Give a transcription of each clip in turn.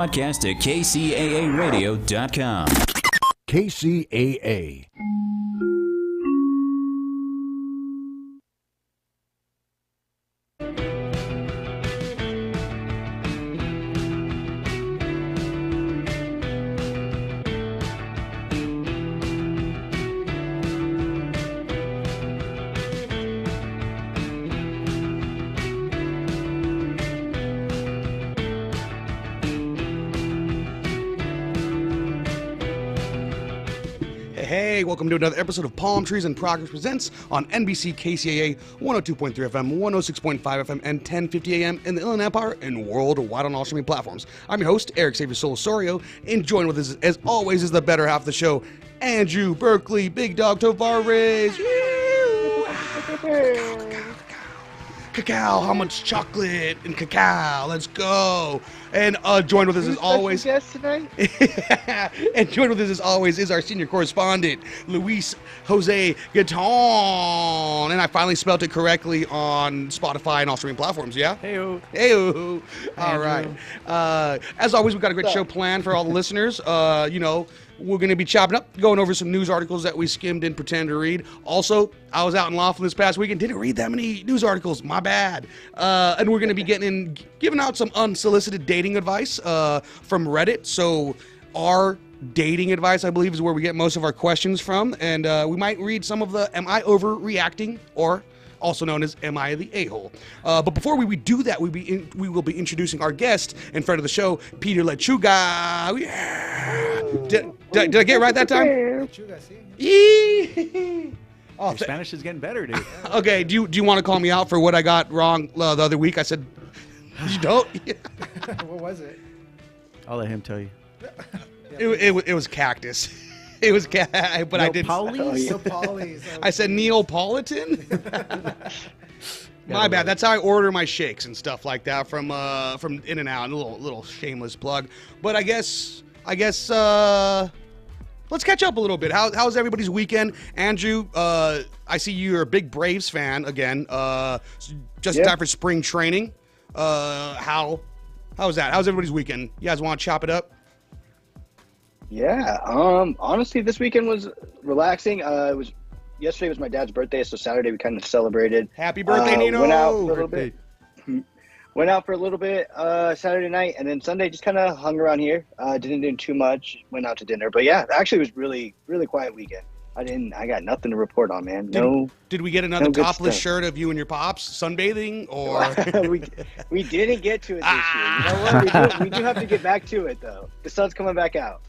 Podcast at kcaaradio.com. KCAA. Hey, welcome to another episode of Palmtrees and Progress Presents on NBC KCAA 102.3 FM, 106.5 FM, and 1050 AM in the Inland Empire and worldwide on all streaming platforms. I'm your host, Erick Osario, and joined with us, as always, is the better half of the show, Andrew Berkeley, Big Dog Tavares. Cacao, how much chocolate and cacao? Let's go. And joined with us as always. Guest tonight? And joined with us as always is our senior correspondent, Luis Jose Gaton. And I finally spelled it correctly on Spotify and all streaming platforms, yeah? Hey-o. Hey-o. All right. As always, we've got a great show planned for all the listeners. We're going to be chopping up, going over some news articles that we skimmed and pretend to read. Also, I was out in Laughlin this past weekend, didn't read that many news articles, my bad. And we're going to be giving out some unsolicited dating advice from Reddit. So our dating advice, I believe, is where we get most of our questions from. And we might read some of the Am I Overreacting, or also known as Am I the A-hole? But before we do that, we will be introducing our guest in front of the show, Peter Lechuga. Yeah. Did I get it right that time? Lechuga, see? Oh, Your Spanish is getting better, dude. okay, do you want to call me out for what I got wrong the other week? I said, you don't? What was it? I'll let him tell you. It was cactus. It was but I did. Neapoli's. I said Neapolitan. My bad. That's how I order my shakes and stuff like that from In-N-Out. A little shameless plug. But I guess let's catch up a little bit. How's everybody's weekend? Andrew, I see you're a big Braves fan again. Just in time for spring training. How's that? How's everybody's weekend? You guys want to chop it up? Yeah. Honestly, this weekend was relaxing. Yesterday was my dad's birthday, so Saturday we kind of celebrated. Happy birthday, Nino! Went out for a little bit. Saturday night, and then Sunday just kind of hung around here. Didn't do too much. Went out to dinner, but yeah, actually it was really, really quiet weekend. I got nothing to report on, man. Did we get another topless shirt of you and your pops sunbathing, or we didn't get to it this year. You know what? We do have to get back to it though. The sun's coming back out.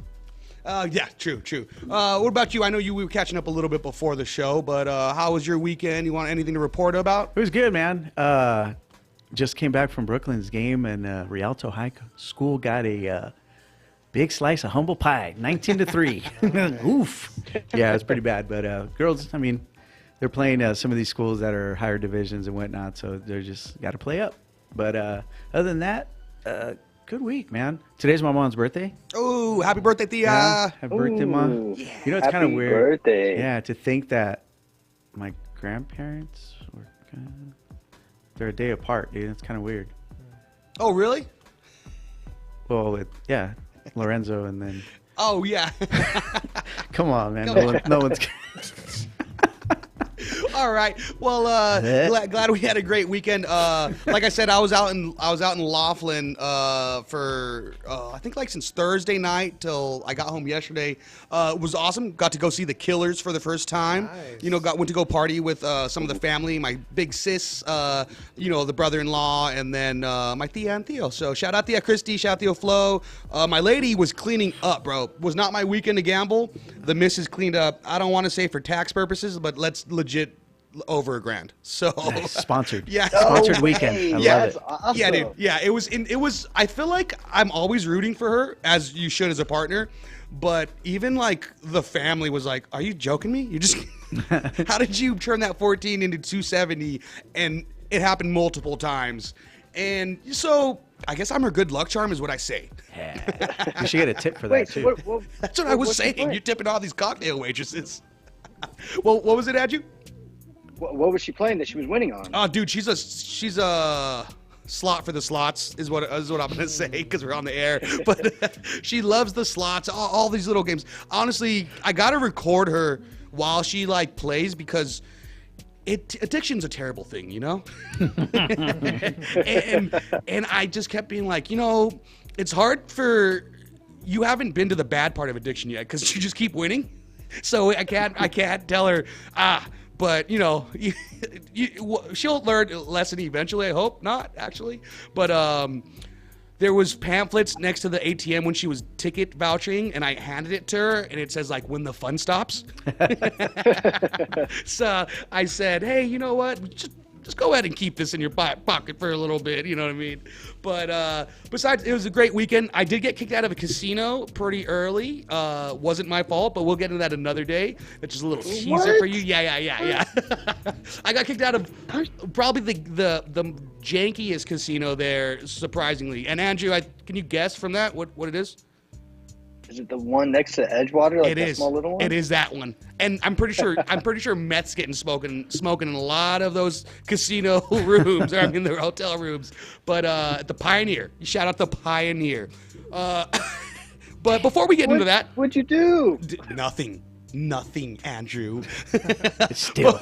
Yeah, true. What about you? I know we were catching up a little bit before the show, but how was your weekend? You want anything to report about? It was good, man. Just came back from Brooklyn's game, and Rialto High School got a big slice of humble pie, 19-3. Oof. Yeah, it's pretty bad. But girls, I mean, they're playing some of these schools that are higher divisions and whatnot, so they're just got to play up. But other than that, good week, man. Today's my mom's birthday. Oh, happy birthday, Thea. Yeah, happy birthday, Mom. Yeah. You know, it's kind of weird. Happy birthday. Yeah, to think that my grandparents were they're a day apart, dude. It's kind of weird. Oh, really? Well, Lorenzo and then... Oh, yeah. Come on, man. No one's... All right. Well, glad we had a great weekend. Like I said, I was out in Laughlin for I think like since Thursday night till I got home yesterday. It was awesome. Got to go see the Killers for the first time. Nice. You know, went to go party with some of the family, my big sis, the brother-in-law, and then my Thea and Theo. So shout out Thea Christy, shout out Theo Flo. My lady was cleaning up, bro. Was not my weekend to gamble. The missus cleaned up. I don't want to say for tax purposes, but let's legit over $1,000. So Nice. Sponsored. Yeah. Sponsored weekend. I love That's it. awesome. Yeah, dude. Yeah, it was. I feel like I'm always rooting for her, as you should as a partner. But even like the family was like, "Are you joking me? You just how did you turn that 14 into 270?" And it happened multiple times. And so I guess I'm her good luck charm, is what I say. Yeah. You should get a tip for that, Wait, too. That's what I was saying. You're tipping all these cocktail waitresses. Well, what was it, Andrew? What was she playing that she was winning on? Oh, dude, she's a slot for the slots is what I'm gonna say because we're on the air. But she loves the slots, all these little games. Honestly, I gotta record her while she like plays because addiction's a terrible thing, you know. and I just kept being like, it's hard for you haven't been to the bad part of addiction yet because you just keep winning. So I can't tell her but she'll learn a lesson eventually. I hope not, actually. But there was pamphlets next to the ATM when she was ticket vouchering, and I handed it to her, and it says like when the fun stops. So I said, hey, you know what? Just go ahead and keep this in your pocket for a little bit, you know what I mean? But besides, it was a great weekend. I did get kicked out of a casino pretty early. Wasn't my fault, but we'll get into that another day. That's just a little teaser for you. Yeah. I got kicked out of probably the jankiest casino there, surprisingly. And Andrew, can you guess from that what it is? Is it the one next to Edgewater? Like It is. Small little one? It is that one. And I'm pretty sure meth's getting smoking in a lot of those casino rooms, or the hotel rooms. But the Pioneer. You shout out the Pioneer. But before we get into that, what'd you do? Nothing, Andrew. Still.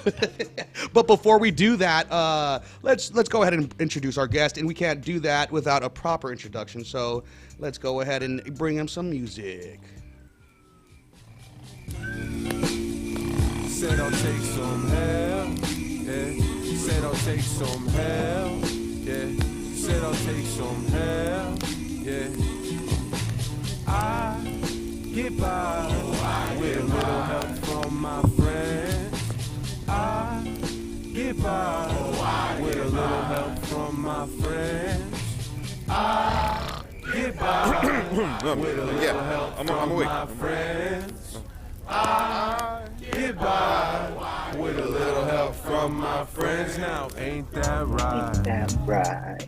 But before we do that, let's go ahead and introduce our guest, and we can't do that without a proper introduction. So let's go ahead and bring him some music. Said I'll take some hell, yeah. Said I'll take some hell, yeah. Said I'll take some hell, yeah. I get by with a little help from my friends. I get by with a little help from my friends. I get by with a little help from my friends. I get by with a little help from my friends. Now, ain't that right? Ain't that right?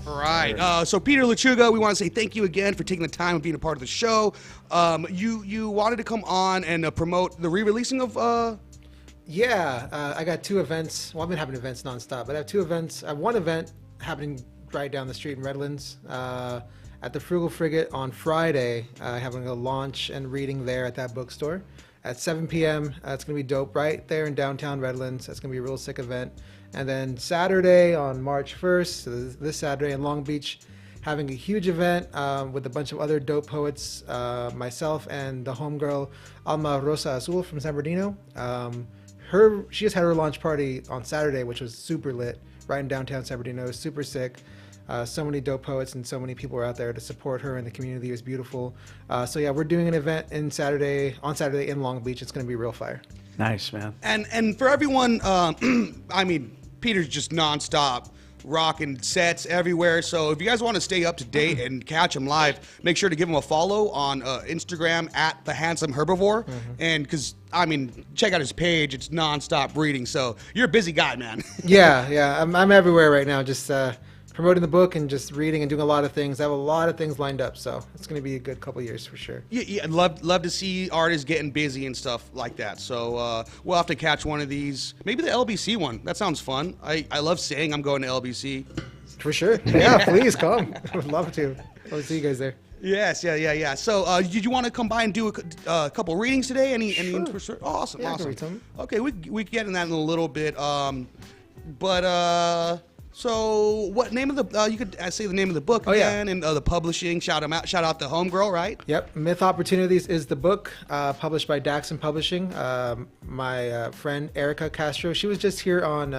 Right. So Peter Lechuga, we want to say thank you again for taking the time and being a part of the show. You wanted to come on and promote the re-releasing of. Yeah, I got 2 events. Well, I've been having events nonstop, but I have 2 events. I have one event happening right down the street in Redlands at the Frugal Frigate on Friday. Having a launch and reading there at that bookstore at 7 p.m. It's going to be dope right there in downtown Redlands. That's going to be a real sick event. And then Saturday on March 1st, so this Saturday in Long Beach, having a huge event with a bunch of other dope poets, myself and the homegirl Alma Rosa Azul from San Bernardino. She just had her launch party on Saturday, which was super lit, right in downtown San Bernardino. It was super sick. So many dope poets and so many people were out there to support her, and the community was beautiful. So yeah, we're doing an event on Saturday in Long Beach. It's going to be real fire. Nice, man. And for everyone, I mean, Peter's just nonstop rocking sets everywhere. So if you guys want to stay up to date and catch him live, make sure to give him a follow on Instagram at The Handsome Herbivore. And because, I mean, check out his page. It's nonstop reading. So you're a busy guy, man. Yeah. I'm everywhere right now, just promoting the book and just reading and doing a lot of things. I have a lot of things lined up, so it's going to be a good couple years for sure. Yeah, I'd love to see artists getting busy and stuff like that. So we'll have to catch one of these. Maybe the LBC one. That sounds fun. I love saying I'm going to LBC. For sure. Yeah, please come. I would love to. I'll see you guys there. Yes, yeah. So, did you want to come by and do a couple readings today? Any Sure. Awesome, Yeah, I can awesome. read some. Okay, we can get in that in a little bit. So what name of the? You could say the name of the book again, and the publishing. Shout them out. Shout out the homegirl, right? Yep. Myth Opportunities is the book published by Daxon Publishing. My friend Erica Castro. She was just here on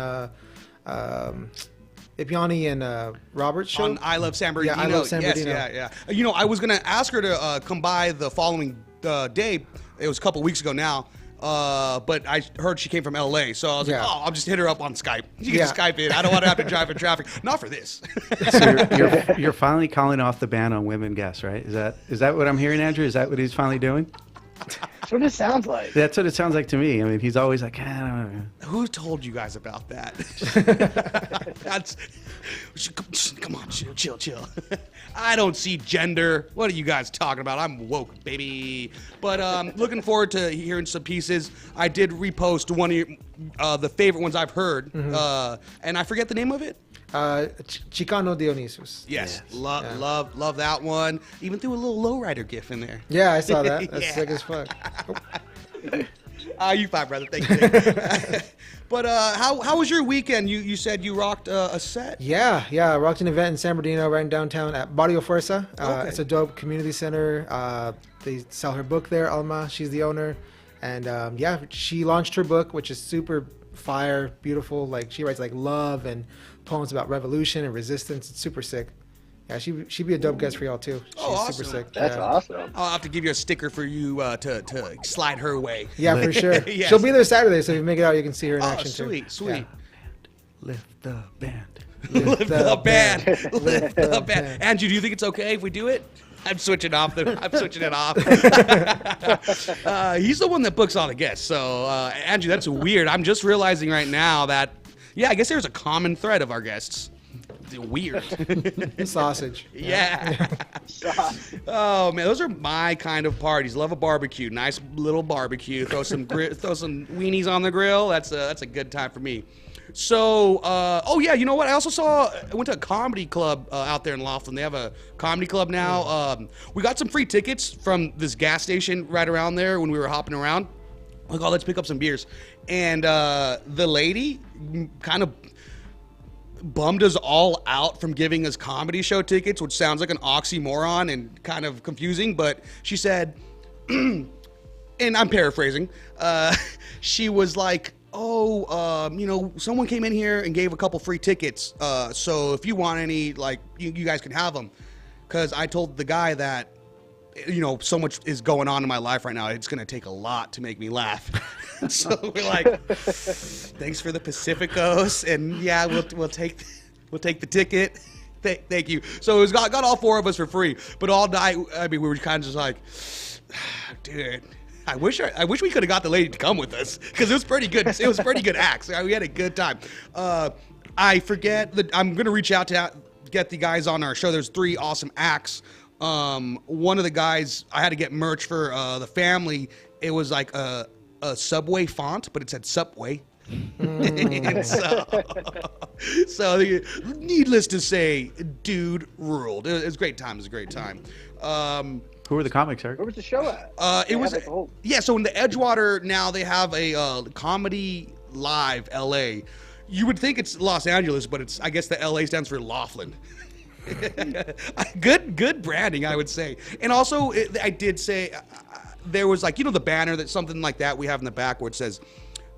Ipiani and Robert's show. On I Love San Bernardino. Yeah, I Love San Bernardino. Yes, yeah. You know, I was gonna ask her to come by the following day. It was a couple weeks ago now. But I heard she came from LA, so I was like, I'll just hit her up on Skype. You can just Skype in. I don't want to have to drive in traffic. Not for this. So you're finally calling off the ban on women guests, right? Is that what I'm hearing, Andrew? Is that what he's finally doing? That's what it sounds like. That's what it sounds like to me. I mean, he's always like, I don't know. Who told you guys about that? Come on, chill. I don't see gender. What are you guys talking about? I'm woke, baby. But looking forward to hearing some pieces. I did repost one of the favorite ones I've heard, and I forget the name of it. Chicano Dionysus. Yes, love that one. Even threw a little lowrider gif in there. Yeah, I saw that. That's Yeah. sick as fuck. You fine, brother. Thank you. But how was your weekend? You said you rocked a set. Yeah, I rocked an event in San Bernardino, right in downtown at Barrio Fuerza. Okay. It's a dope community center. They sell her book there, Alma. She's the owner. And she launched her book, which is super fire, beautiful. Like, she writes like love and poems about revolution and resistance. It's super sick. Yeah, she'd be a dope guest for y'all too. She's Awesome. super sick. That's yeah. awesome. I'll have to give you a sticker for you to slide her way. Yeah, for sure. Yes. She'll be there Saturday, so if you make it out, you can see her in action Sweet, too. sweet. Lift the band. Lift the band. band. Lift the band. Andrew, do you think it's okay if we do it? I'm switching it off. He's the one that books all the guests. So, Andrew, that's weird. I'm just realizing right now that, I guess there's a common thread of our guests. Weird. Sausage. Yeah. Oh man, those are my kind of parties. Love a barbecue. Nice little barbecue. Throw some weenies on the grill. That's a good time for me. So, you know what? I went to a comedy club out there in Laughlin. They have a comedy club now. We got some free tickets from this gas station right around there when we were hopping around. Like, let's pick up some beers. And the lady kind of bummed us all out from giving us comedy show tickets, which sounds like an oxymoron and kind of confusing, but she said, and I'm paraphrasing, she was like, someone came in here and gave a couple free tickets, so if you want any, like, you guys can have them, because I told the guy that, so much is going on in my life right now, it's going to take a lot to make me laugh. So we're like, thanks for the Pacificos, and yeah, we'll take the ticket. Thank you. So it was got all four of us for free, but all night, we were kind of just like, dude, I wish we could have got the lady to come with us, because it was pretty good. It was pretty good acts. We had a good time. I forget that I'm gonna reach out to get the guys on our show. There's 3 awesome acts. One of the guys, I had to get merch for the family. It was like a Subway font, but it said Subway. And so needless to say, dude ruled. It was a great time. Who were the comics, Eric? Where was the show at? So in the Edgewater now they have a Comedy Live LA. You would think it's Los Angeles, but I guess the LA stands for Laughlin. Good branding, I would say. And also, I did say there was, like, the banner, that something like that we have in the back where it says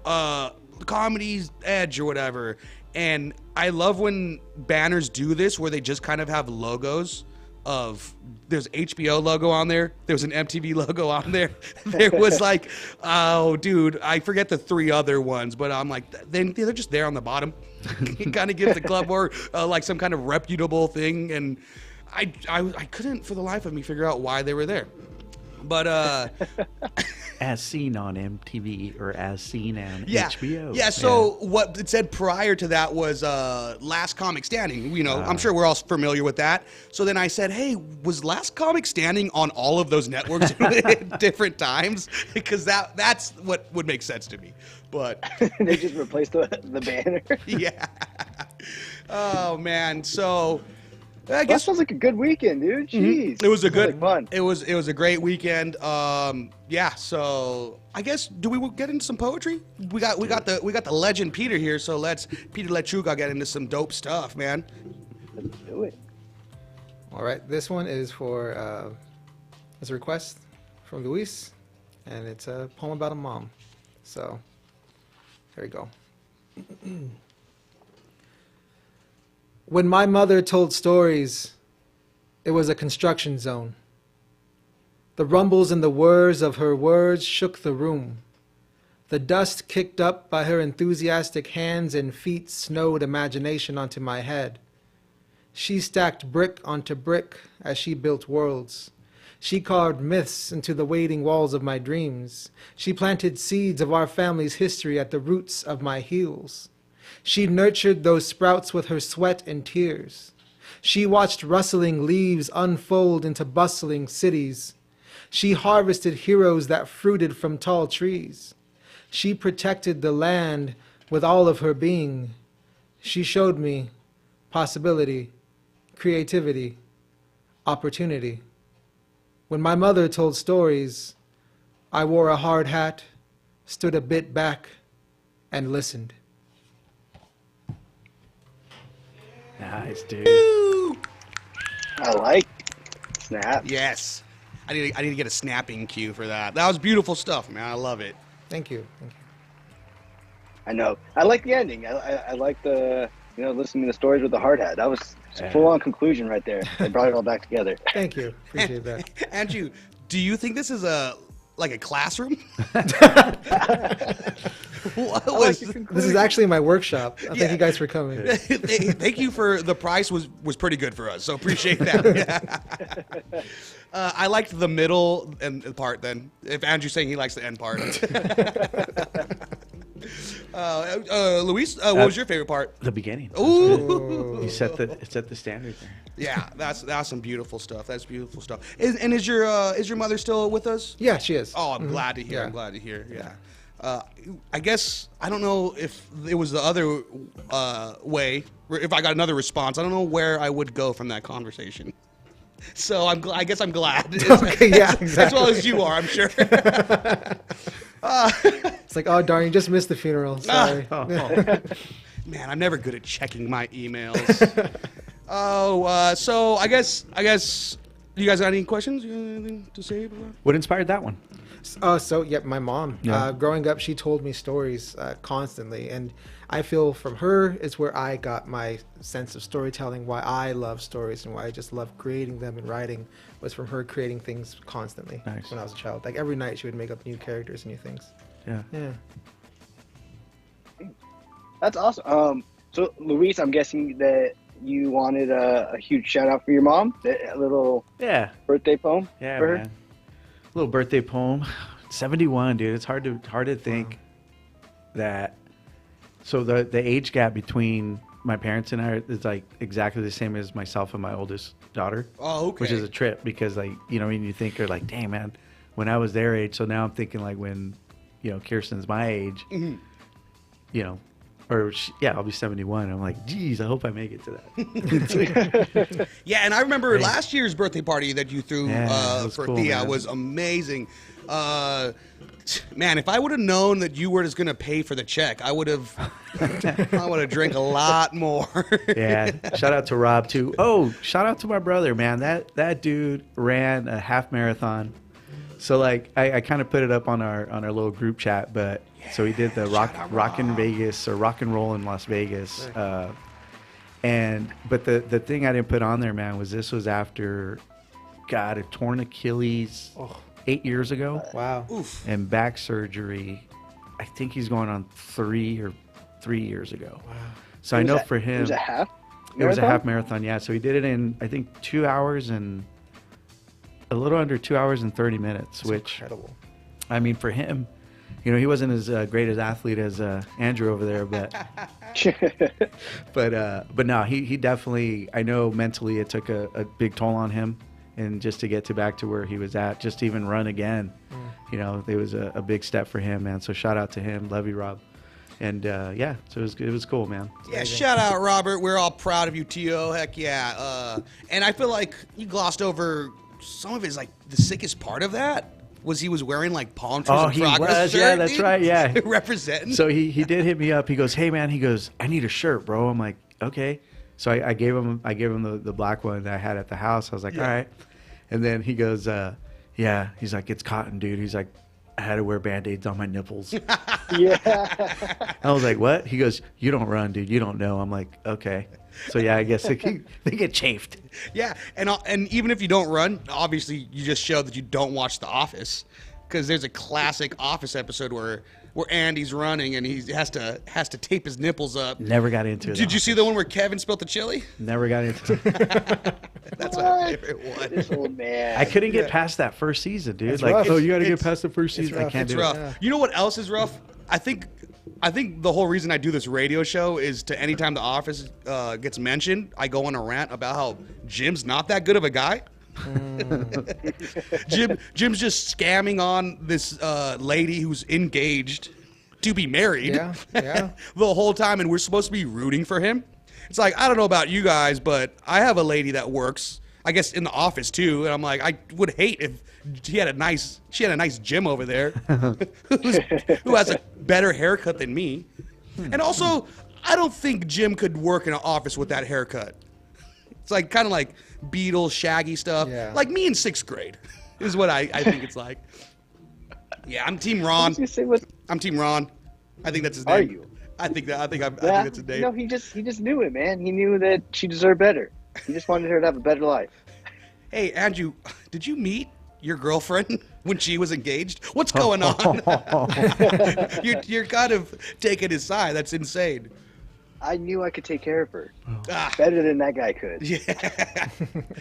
Comedy's Edge or whatever. And I love when banners do this, where they just kind of have logos of, there's HBO logo on there, there was an MTV logo on there, there was like, oh dude, I forget the 3 other ones, but I'm like, they're just there on the bottom. It kind of gives the club more like some kind of reputable thing, and I couldn't for the life of me figure out why they were there. But as seen on MTV or as seen on yeah, HBO. Yeah, so what it said prior to that was Last Comic Standing. I'm sure we're all familiar with that. So then I said, hey, was Last Comic Standing on all of those networks at different times? Because that's what would make sense to me. But they just replaced the banner. Yeah. Oh man. So I That guess sounds like a good weekend, dude. Jeez. it was a good Like fun. It was a great weekend. So I guess we get into some poetry? We got the legend Peter here, so let's Peter Lechuga get into some dope stuff, man. Let's do it. All right, this one is for as a request from Luis, and it's a poem about a mom. So there we go. When my mother told stories, it was a construction zone. The rumbles and the whirs of her words shook the room. The dust kicked up by her enthusiastic hands and feet snowed imagination onto my head. She stacked brick onto brick as she built worlds. She carved myths into the waiting walls of my dreams. She planted seeds of our family's history at the roots of my heels. She nurtured those sprouts with her sweat and tears. She watched rustling leaves unfold into bustling cities. She harvested heroes that fruited from tall trees. She protected the land with all of her being. She showed me possibility, creativity, opportunity. When my mother told stories, I wore a hard hat, stood a bit back, and listened. Nice, dude. I like snap. Yes. I need to get a snapping cue for that. That was beautiful stuff, man. I love it. Thank you. Thank you. I know. I like the ending. I like the listening to the stories with the hard hat. That was a full-on conclusion right there. They brought it all back together. Thank you. Appreciate that. Andrew, do you think this is a classroom? What was, This is actually my workshop. Thank you guys for coming. thank you for the price was pretty good for us, so appreciate that. I liked the middle and part. Then, if Andrew's saying he likes the end part. Luis, what was your favorite part? The beginning. Ooh, You set the standard there. yeah, that's some beautiful stuff. That's beautiful stuff. Is your mother still with us? Yeah, she is. Oh, I'm glad to hear. Yeah. I'm glad to hear. Yeah. I guess I don't know if it was the other way. If I got another response, I don't know where I would go from that conversation. So I guess I'm glad. Okay, yeah, As well exactly. as you are, I'm sure. It's like, oh darn, you just missed the funeral. Sorry. Man, I'm never good at checking my emails. So I guess you guys got any questions? You got anything to say about that? What inspired that one? My mom. Yeah. Growing up, she told me stories constantly, and I feel from her is where I got my sense of storytelling. Why I love stories and why I just love creating them and writing was from her creating things constantly. Nice. When I was a child, like every night she would make up new characters, new things. Yeah. Yeah. That's awesome. So Luis, I'm guessing that you wanted a huge shout out for your mom. A little birthday poem Yeah, for her. man. Little birthday poem. 71, dude. It's hard to think that. So the age gap between my parents and I is like exactly the same as myself and my oldest daughter. Oh, okay. Which is a trip because when you think you're like, dang man, when I was their age. So now I'm thinking like when, Kirsten's my age, I'll be 71. I'm like, geez, I hope I make it to that. Yeah, and I remember last year's birthday party that you threw Yeah, it was for cool, Thea man. was amazing. Man, if I would have known that you were just gonna pay for the check, I would have drank a lot more. Yeah. Shout out to Rob too. Oh, shout out to my brother, man. That dude ran a half marathon. So like I kind of put it up on our little group chat, but so he did the rock in Vegas or rock and roll in Las Vegas. But the thing I didn't put on there, man, this was after a torn Achilles 8 years ago. Wow. Oof. And back surgery. I think he's going on 3 years ago. Wow. So I know for him It was a half. it was a marathon? half marathon, yeah. So he did it in I think 2 hours and a little under 2 hours and 30 minutes, That's which incredible. I mean for him, he wasn't as great as athlete as Andrew over there, but but no, he definitely, I know mentally it took a big toll on him, and just to get back to where he was at, just to even run again, it was a big step for him, man. So shout out to him, love you, Rob. And so it was cool, man. Yeah, shout out Robert. We're all proud of you, T.O. Heck yeah. And I feel like you glossed over some of his the sickest part of that. Was he was wearing Palmtrees Oh, and he Progress was, shirt, yeah, that's dude? right, yeah. Representing. So he did hit me up. He goes, hey man, I need a shirt, bro. I'm like, okay. So I gave him the black one that I had at the house. I was like, all right. And then he goes, yeah. He's like, it's cotton, dude. He's like, I had to wear Band-Aids on my nipples. Yeah. I was like, what? He goes, you don't run, dude. You don't know. I'm like, okay. So yeah, I guess they get chafed. Yeah, and even if you don't run, obviously you just showed that you don't watch The Office, because there's a classic Office episode where Andy's running and he has to tape his nipples up. Never got into it. Did you see the one where Kevin spilt the chili? Never got into it. That's my favorite one. This old man. I couldn't get past that first season, dude. It's like, rough. oh, you got to get It's- past the first season. I rough. can't It's do rough. it. Yeah. You know what else is rough? I think the whole reason I do this radio show is to anytime The Office gets mentioned, I go on a rant about how Jim's not that good of a guy. Jim's just scamming on this lady who's engaged to be married Yeah, yeah. the whole time, and we're supposed to be rooting for him. It's like, I don't know about you guys, but I have a lady that works, I guess, in the office too, and I'm like, I would hate if she had a nice gym over there who has a better haircut than me. And also, I don't think Jim could work in an office with that haircut. It's like kind of like Beatles, Shaggy stuff. Yeah. Like me in 6th grade is what I think it's like. Yeah, I'm Team Ron. I'm Team Ron. I think that's his name. Are you? I think that's his name. No, he just knew it, man. He knew that she deserved better. He just wanted her to have a better life. Hey, Andrew, did you meet your girlfriend when she was engaged? What's going on? You're kind of taking his side. That's insane. I knew I could take care of her Ah. better than that guy could.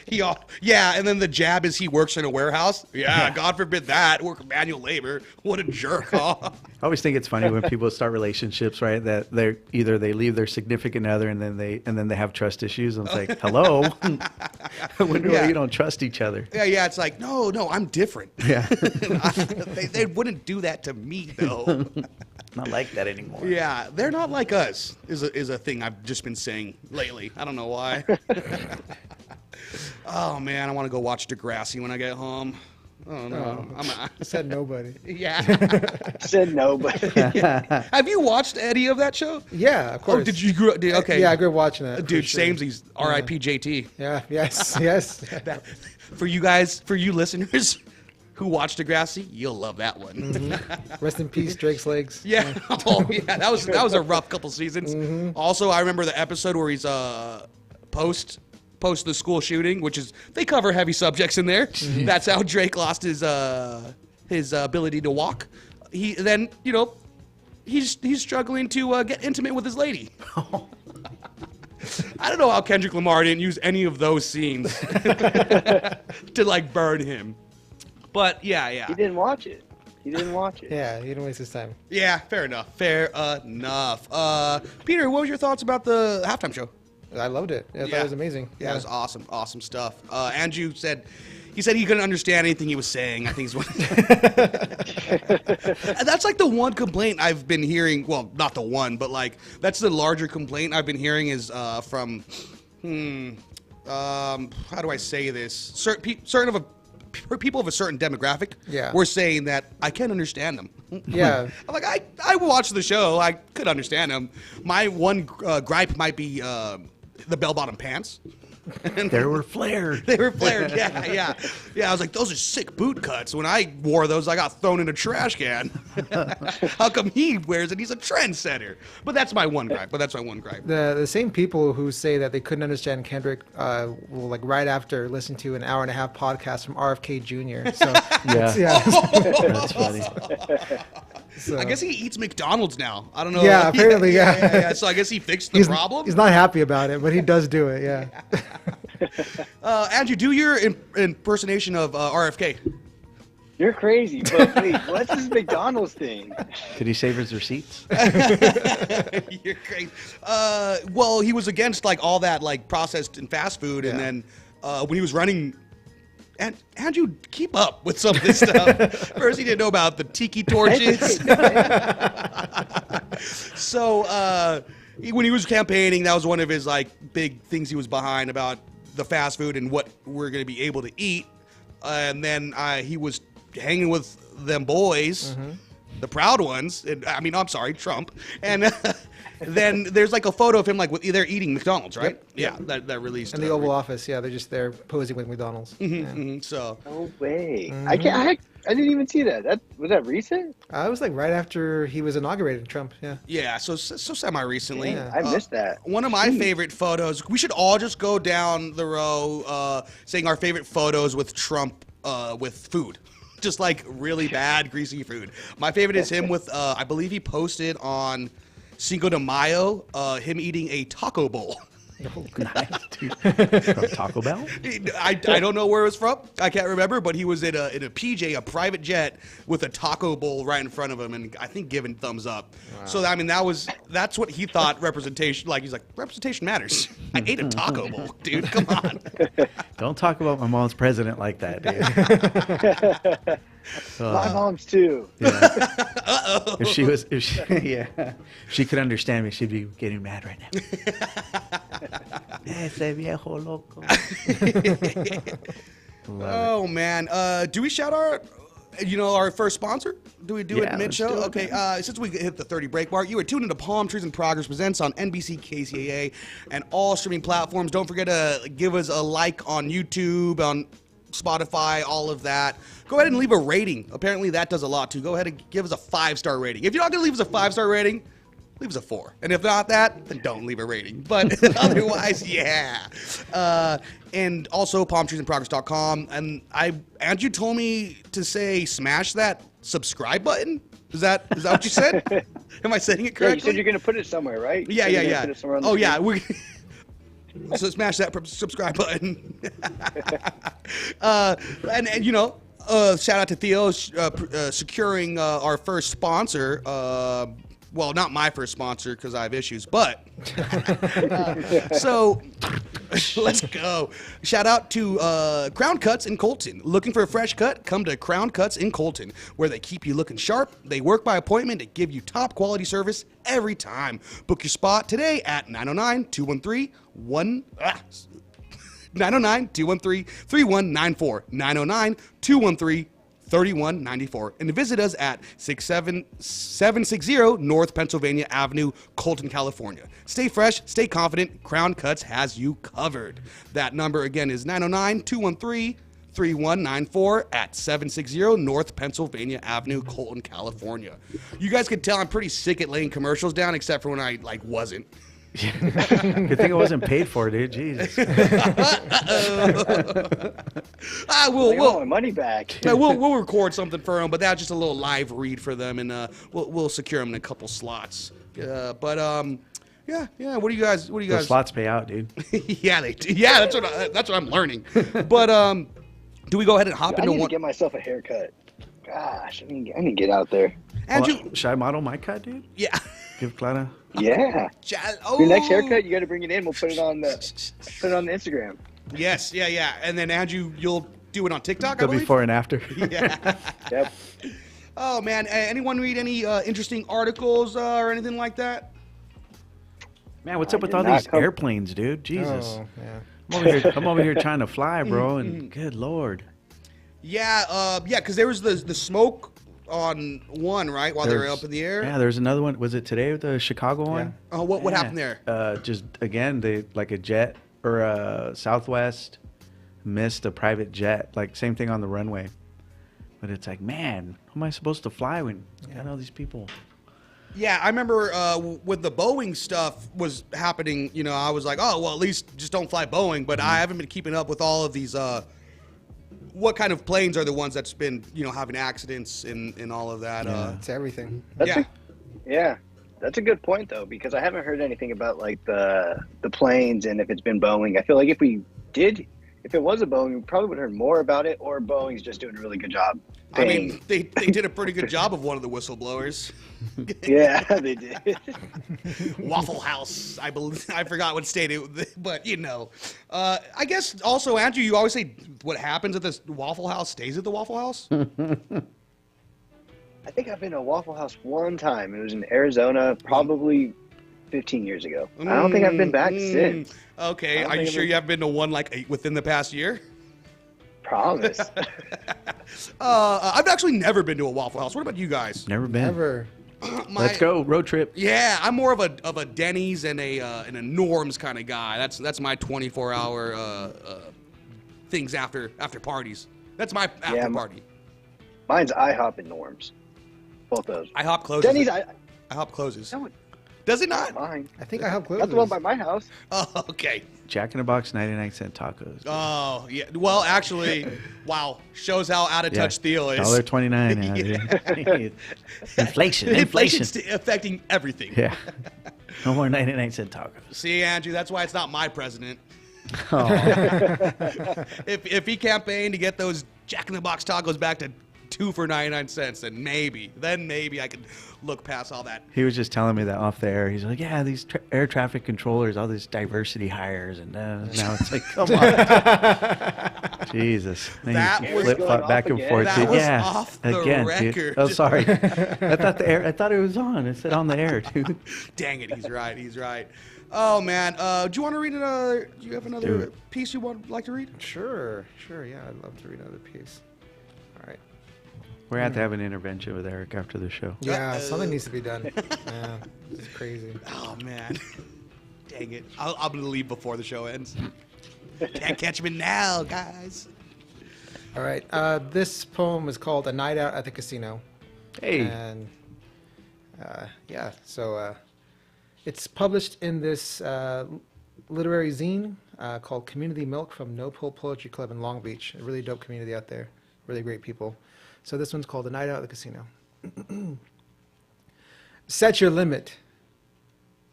Yeah, and then the jab is he works in a warehouse. Yeah, God forbid that. Work manual labor. What a jerk, huh? I always think it's funny when people start relationships, right? That they leave their significant other and then they have trust issues. And it's like, hello, when Yeah. you don't trust each other. Yeah, it's like, no, I'm different. Yeah, They wouldn't do that to me, though. not like that anymore. Yeah, they're not like us, is a thing I've just been saying lately. I don't know why. Oh, man, I want to go watch Degrassi when I get home. Oh, no. Said nobody. Yeah. Said no, but Have you watched any of that show? Yeah, of course. Oh, did you grow up? Okay. Yeah, I grew up watching that. Dude, for sure. samesies. R.I.P. JT. Yeah, yes. For you listeners who watch Degrassi, you'll love that one. Rest in peace, Drake's legs. Yeah. Oh, yeah. That was a rough couple seasons. Also, I remember the episode where he's post the school shooting, which is they cover heavy subjects in there. That's how Drake lost his ability to walk. He's struggling to get intimate with his lady. I don't know how Kendrick Lamar didn't use any of those scenes to like burn him. But yeah. he didn't watch it. Yeah, he didn't waste his time. Yeah, fair enough. Peter, what was your thoughts about the halftime show? I loved it. I thought it was amazing. Yeah, it was awesome stuff. Andrew said he couldn't understand anything he was saying. I think he's one. And that's like the one complaint I've been hearing. Well, not the one, but like that's the larger complaint I've been hearing is from how do I say this? Certain people of a certain demographic. Yeah. Were saying that I can't understand them. Yeah. I'm like, I watched the show. I could understand them. My one gripe might be the bell-bottom pants. They were flared. They were flared. Yeah. I was like, those are sick boot cuts. When I wore those, I got thrown in a trash can. How come he wears it? He's a trendsetter. But that's my one gripe. The same people who say that they couldn't understand Kendrick will like right after listen to an hour and a half podcast from RFK Jr. So Yeah. That's funny. So, I guess he eats McDonald's now. I don't know. Yeah, apparently, yeah. So I guess he fixed the problem. He's not happy about it, but he does do it. Yeah. Andrew, do your impersonation of RFK. You're crazy, but wait, what's this McDonald's thing? Did he save his receipts? You're crazy. Well, he was against like all that like processed and fast food, and then when he was running. And Andrew, keep up with some of this stuff. First, he didn't know about the tiki torches. So when he was campaigning, that was one of his like big things he was behind about the fast food and what we're going to be able to eat. And then he was hanging with them boys, the proud ones. And, I'm sorry, Trump. And then there's like a photo of him like they're eating McDonald's, right? Yep. Yeah, that released. In the Oval Office, they're just there posing with McDonald's. So No way. I didn't even see that. Was that recent? It was like right after he was inaugurated, Trump. Yeah. yeah, so semi-recently. Yeah. I missed that. One of my favorite photos. We should all just go down the row saying our favorite photos with Trump with food. Just like really bad, greasy food. My favorite is him with, I believe he posted on Cinco de Mayo, him eating a taco bowl. Nice, dude. From Taco Bell? I don't know where it was from. I can't remember, but he was in a PJ, a private jet, with a taco bowl right in front of him, and I think giving thumbs up. Wow. So I mean, that's what he thought representation. Like he's like, representation matters. I ate a taco bowl, dude. Come on. Don't talk about my mom's president like that, dude. My mom's too. Yeah. If she could understand me, she'd be getting mad right now. Ese viejo loco. Oh man, do we shout out? Our first sponsor? Do we do it mid-show? Okay, since we hit the 30 break mark, you are tuned into Palmtrees in Progress Presents on NBC KCAA and all streaming platforms. Don't forget to give us a like on YouTube, on Spotify, all of that. Go ahead and leave a rating. Apparently that does a lot too. Go ahead and give us a 5-star rating. If you're not going to leave us a 5-star rating, leave us a 4. And if not that, then don't leave a rating. But otherwise, yeah. And also palmtreesinprogress.com. And Andrew told me to say smash that subscribe button. Is that what you said? Am I saying it correctly? Yeah, you said you're going to put it somewhere, right? Yeah. Put it somewhere on the Oh, screen? yeah. So smash that subscribe button. Shout out to Theo securing our first sponsor. Well, not my first sponsor because I have issues, but so let's go. Shout out to Crown Cuts in Colton. Looking for a fresh cut? Come to Crown Cuts in Colton, where they keep you looking sharp. They work by appointment to give you top quality service every time. Book your spot today at 909-213-3194. 909-213-3194. And visit us at 760 North Pennsylvania Avenue, Colton, California. Stay fresh, stay confident. Crown Cuts has you covered. That number again is 909-213-3194 at 760 North Pennsylvania Avenue, Colton, California. You guys can tell I'm pretty sick at laying commercials down, except for when I wasn't. Good thing I wasn't paid for it, dude. Jesus. We'll my money back. We'll record something for them, but that's just a little live read for them, and we'll secure them in a couple slots. Yeah. What do you guys? Those slots pay out, dude. Yeah, they do. Yeah, that's what I'm learning. But do we go ahead and hop into one? I need one? to get myself a haircut. Gosh, I need to get out there. Andrew, should I model my cut, dude? Yeah. Give Clara. Yeah. Your next haircut, you got to bring it in. We'll put it on the Instagram. Yes, yeah. And then Andrew, you'll do it on TikTok. The before and after. Yeah. Yep. Oh man, anyone read any interesting articles or anything like that? Man, what's up with all these airplanes, dude? Jesus. Oh, yeah. I'm over here trying to fly, bro, and good Lord. Yeah, because there was the smoke on one, right, while they were up in the air. Yeah, there's another one. Was it today, the Chicago one? Oh, what happened there? Just again, a jet or a Southwest missed a private jet. Like same thing on the runway. But it's like, man, how am I supposed to fly when I got all these people? Yeah, I remember when the Boeing stuff was happening. I was like, oh well, at least just don't fly Boeing. But I haven't been keeping up with all of these. What kind of planes are the ones that's been, having accidents and all of that? It's everything. Yeah, that's a good point though, because I haven't heard anything about like the planes and if it's been Boeing. I feel like if it was a Boeing, we probably would have heard more about it, or Boeing's just doing a really good job. I mean, they did a pretty good job of one of the whistleblowers. Yeah, they did. Waffle House, I believe. I forgot what state but I guess also, Andrew, you always say what happens at this Waffle House stays at the Waffle House. I think I've been to Waffle House one time. It was in Arizona, probably 15 years ago. I don't think I've been back since. Okay, are you sure you haven't been to one within the past year? Promise. I've actually never been to a Waffle House. What about you guys? Never been. Never. Let's go road trip. Yeah, I'm more of a Denny's and a Norm's kind of guy. That's my 24-hour things after parties. That's my after party. Mine's IHOP and Norm's. Both those. IHOP closes. Denny's IHOP closes. No, does it not? Mine. I think IHOP closes. That's the one by my house. Oh, okay. Jack in the Box, 99-cent tacos. Oh, yeah. Well, actually, wow. Shows how out of touch Theo is. $1.29 now, dude. Inflation. Inflation's affecting everything. Yeah. No more 99 cent tacos. See, Andrew, that's why it's not my president. Oh, If he campaigned to get those Jack in the Box tacos back to 2 for 99 cents, then maybe I could look past all that. he was just telling me that off the air. He's like, yeah, these air traffic controllers, all these diversity hires, and now it's like, come on, Jesus. And That he was flip-flop going back off and again. forth. That dude. was Yeah, off the again, record. Dude. Oh, sorry. I thought it was on. It said on the air, dude. Dang it, he's right. He's right. Oh man, do you want to read another? Do you have Do another it. piece you would like to read? Sure. Yeah, I'd love to read another piece. All right. We're going to have to have an intervention with Eric after the show. Yeah, something needs to be done. Yeah, this is crazy. Oh man, dang it! I'm gonna leave before the show ends. Can't catch me now, guys. All right. This poem is called "A Night Out at the Casino." Hey. And so it's published in this literary zine called Community Milk from No Pull Poetry Club in Long Beach. A really dope community out there. Really great people. So this one's called "A Night Out at the Casino." Set your limit.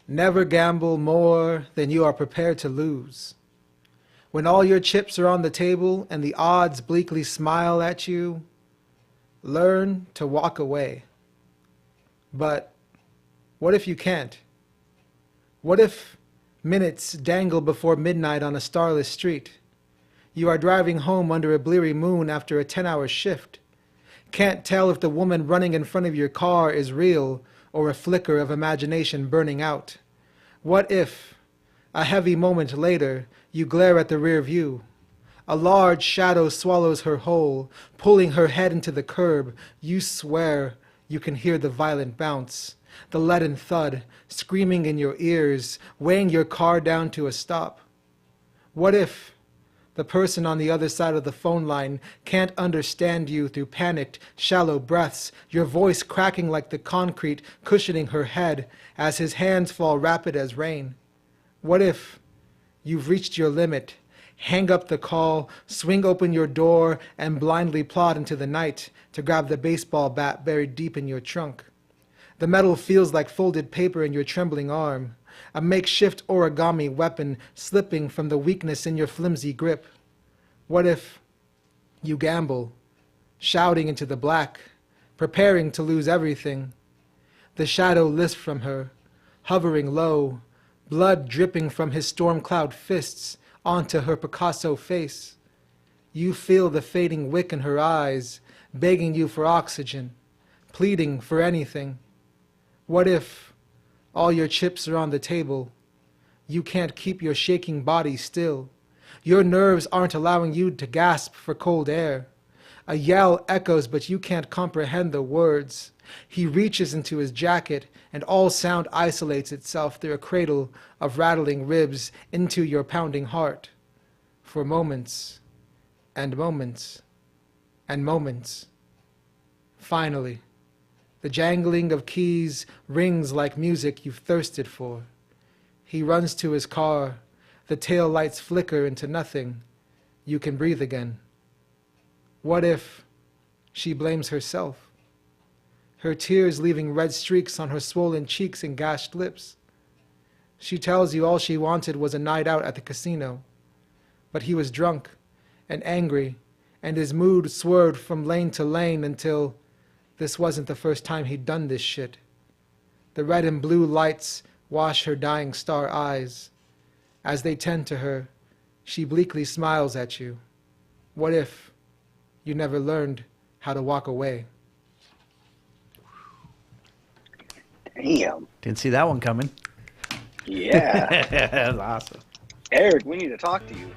Never gamble more than you are prepared to lose. When all your chips are on the table and the odds bleakly smile at you, learn to walk away. But what if you can't? What if minutes dangle before midnight on a starless street? You are driving home under a bleary moon after a 10-hour shift. Can't tell if the woman running in front of your car is real or a flicker of imagination burning out. What if, a heavy moment later, you glare at the rear view? A large shadow swallows her whole, pulling her head into the curb. You swear you can hear the violent bounce, the leaden thud, screaming in your ears, weighing your car down to a stop. What if the person on the other side of the phone line can't understand you through panicked, shallow breaths, your voice cracking like the concrete cushioning her head as his hands fall rapid as rain? What if you've reached your limit, hang up the call, swing open your door, and blindly plod into the night to grab the baseball bat buried deep in your trunk? The metal feels like folded paper in your trembling arm, a makeshift origami weapon slipping from the weakness in your flimsy grip. What if you gamble, shouting into the black, preparing to lose everything? The shadow lisps from her, hovering low, blood dripping from his storm cloud fists onto her Picasso face. You feel the fading wick in her eyes, begging you for oxygen, pleading for anything. What if all your chips are on the table? You can't keep your shaking body still. Your nerves aren't allowing you to gasp for cold air. A yell echoes, but you can't comprehend the words. He reaches into his jacket, and all sound isolates itself through a cradle of rattling ribs into your pounding heart. For moments, and moments, and moments. Finally, the jangling of keys rings like music you've thirsted for. He runs to his car. The tail lights flicker into nothing. You can breathe again. What if she blames herself? Her tears leaving red streaks on her swollen cheeks and gashed lips. She tells you all she wanted was a night out at the casino. But he was drunk and angry, and his mood swerved from lane to lane until this wasn't the first time he'd done this shit. The red and blue lights wash her dying star eyes. As they tend to her, she bleakly smiles at you. What if you never learned how to walk away? Damn. Didn't see that one coming. Yeah. That's awesome. Eric, we need to talk to you.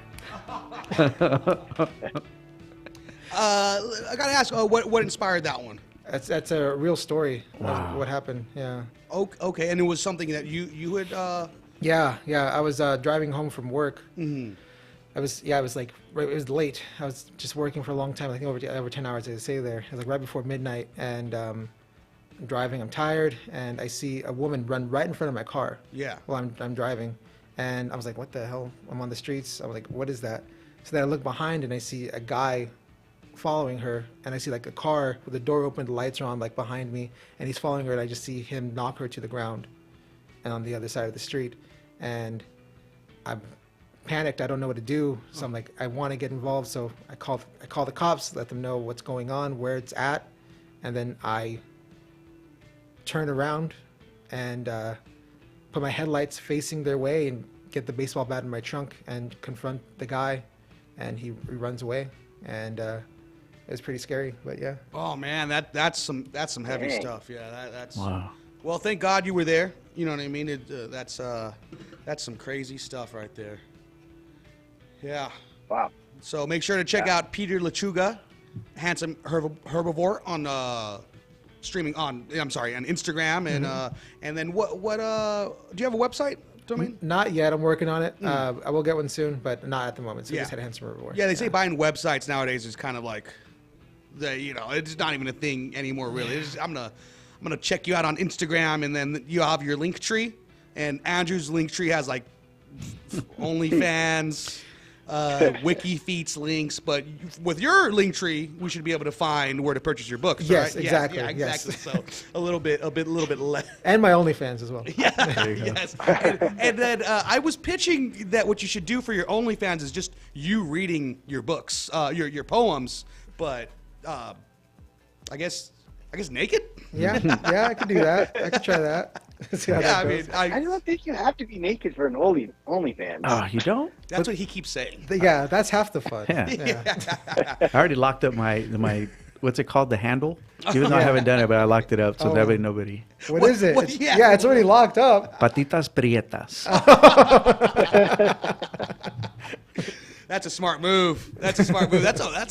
I gotta ask, what inspired that one? That's a real story. Wow. What happened? Yeah. Okay, and it was something that you had. Yeah. I was driving home from work. Mhm. It was like it was late. I was just working for a long time. I think over 10 hours. I stay there. It was like right before midnight, and I'm driving. I'm tired, and I see a woman run right in front of my car. Yeah. While I'm driving, and I was like, "What the hell?" I'm on the streets. I was like, "What is that?" So then I look behind, and I see a guy following her, and I see like a car with the door open, the lights are on, like behind me, and he's following her, and I just see him knock her to the ground. and on the other side of the street, and I'm panicked. I don't know what to do. So I'm like, I want to get involved. So I call the cops, let them know what's going on, where it's at, and then I turn around and put my headlights facing their way and get the baseball bat in my trunk and confront the guy, and he runs away, and it was pretty scary. But yeah. Oh man, that's some heavy Dang. stuff. Yeah, that's. Wow. Well, thank God you were there. You know what I mean? That's some crazy stuff right there. Yeah. Wow. So make sure to check out Peter Lechuga, Handsome Herbivore on streaming on. I'm sorry, on Instagram and then what do you have a website? Domain? Not yet. I'm working on it. I will get one soon, but not at the moment. So Yeah. just head Handsome Herbivore. Yeah, they say buying websites nowadays is kind of like it's not even a thing anymore. Really, I'm gonna check you out on Instagram, and then you have your link tree, and Andrew's link tree has like OnlyFans, WikiFeats links, but with your link tree, we should be able to find where to purchase your books. Yes, right? exactly, Yeah, yes. exactly. So a little bit less. And my OnlyFans as well. Yeah, yes. And then I was pitching that what you should do for your OnlyFans is just you reading your books, your poems, but I guess naked. Yeah, I could do that. I could try that. See how Yeah, that I mean, goes. I don't think you have to be naked for an OnlyFans. Oh, you don't? that's what he keeps saying. Yeah, that's half the fun. Yeah. I already locked up my what's it called, the handle? Even though I haven't done it, but I locked it up so that way nobody. What is it? what- It's- yeah. yeah, it's already locked up. Patitas prietas. That's a smart move. That's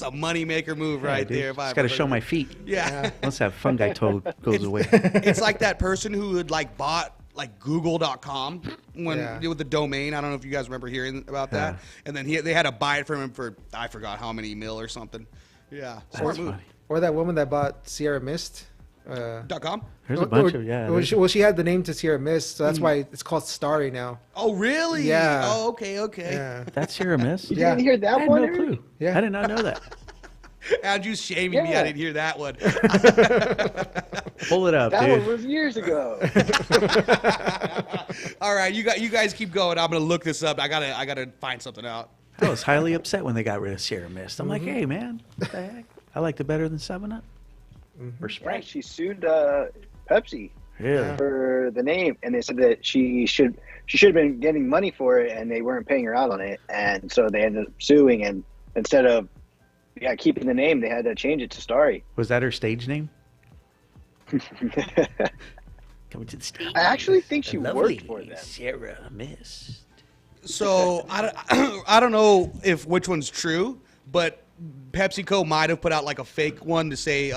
a money maker move right Dude, there. if I just got to ever show heard my it. feet. Yeah. Once that fungi toad goes away. It's like that person who had like bought like Google.com when Yeah. with the domain. I don't know if you guys remember hearing about that. Yeah. And then they had to buy it from him for I forgot how many mil or something. Yeah. Smart That's move. funny. Or that woman that bought Sierra Mist. .com. There's a bunch of, Well, she had the name to Sierra Mist, so that's why it's called Starry now. Oh really? Yeah. Oh okay. Yeah. That's your miss? You Yeah. didn't hear I that had one? no Eric? clue. Yeah. I did not know that. Andrew's shaming me. I Yeah. didn't hear that one. Pull it up, That dude. one was years ago. All right, you guys keep going. I'm gonna look this up. I gotta find something out. I was highly upset when they got rid of Sierra Mist. I'm like, hey, man, what the heck? I liked it better than 7-Up. Or Yeah, Sprite. she sued Pepsi Really? for the name, and they said that she should have been getting money for it, and they weren't paying her out on it, and so they ended up suing. And instead of keeping the name, they had to change it to Starry. Was that her stage name? Coming to the stage. I actually think she The worked lovely for them. Sierra Mist. So I don't know if which one's true, but PepsiCo might have put out like a fake one to say